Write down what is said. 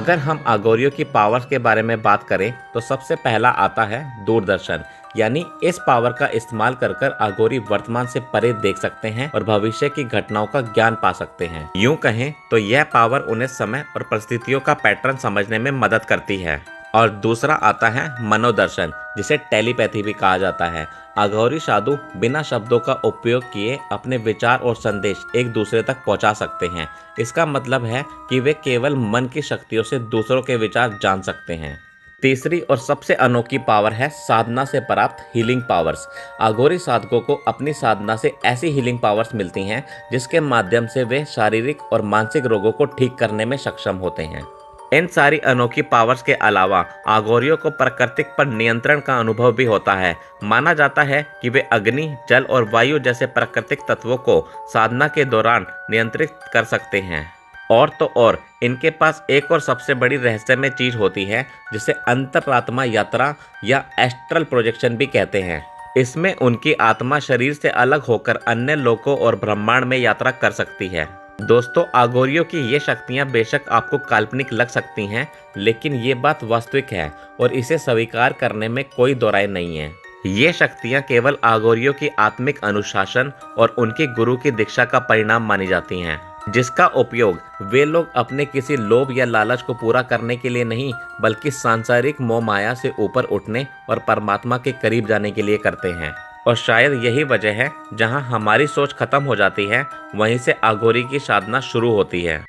अगर हम अघोरियों की पावर्स के बारे में बात करें तो सबसे पहला आता है दूरदर्शन। यानी इस पावर का इस्तेमाल कर कर अघोरी वर्तमान से परे देख सकते हैं और भविष्य की घटनाओं का ज्ञान पा सकते हैं। यूं कहें तो यह पावर उन्हें समय और परिस्थितियों का पैटर्न समझने में मदद करती है। और दूसरा आता है मनोदर्शन, जिसे टेलीपैथी भी कहा जाता है। अघोरी साधु बिना शब्दों का उपयोग किए अपने विचार और संदेश एक दूसरे तक पहुंचा सकते हैं। इसका मतलब है कि वे केवल मन की शक्तियों से दूसरों के विचार जान सकते हैं। तीसरी और सबसे अनोखी पावर है साधना से प्राप्त हीलिंग पावर्स। अघोरी साधकों को अपनी साधना से ऐसी हीलिंग पावर्स मिलती हैं जिसके माध्यम से वे शारीरिक और मानसिक रोगों को ठीक करने में सक्षम होते हैं। इन सारी अनोखी पावर्स के अलावा अघोरियों को प्रकृति पर नियंत्रण का अनुभव भी होता है। माना जाता है कि वे अग्नि, जल और वायु जैसे प्राकृतिक तत्वों को साधना के दौरान नियंत्रित कर सकते हैं। और तो और इनके पास एक और सबसे बड़ी रहस्यमय चीज होती है जिसे अंतरात्मा यात्रा या एस्ट्रल प्रोजेक्शन भी कहते हैं। इसमें उनकी आत्मा शरीर से अलग होकर अन्य लोकों और ब्रह्मांड में यात्रा कर सकती है। दोस्तों, अघोरियों की ये शक्तियां बेशक आपको काल्पनिक लग सकती हैं, लेकिन ये बात वास्तविक है और इसे स्वीकार करने में कोई दो राय नहीं है। ये शक्तियां केवल अघोरियों की आत्मिक अनुशासन और उनके गुरु की दीक्षा का परिणाम मानी जाती हैं, जिसका उपयोग वे लोग अपने किसी लोभ या लालच को पूरा करने के लिए नहीं, बल्कि सांसारिक मोह माया से ऊपर उठने और परमात्मा के करीब जाने के लिए करते हैं। और शायद यही वजह है, जहां हमारी सोच खत्म हो जाती है वहीं से अघोरी की साधना शुरू होती है।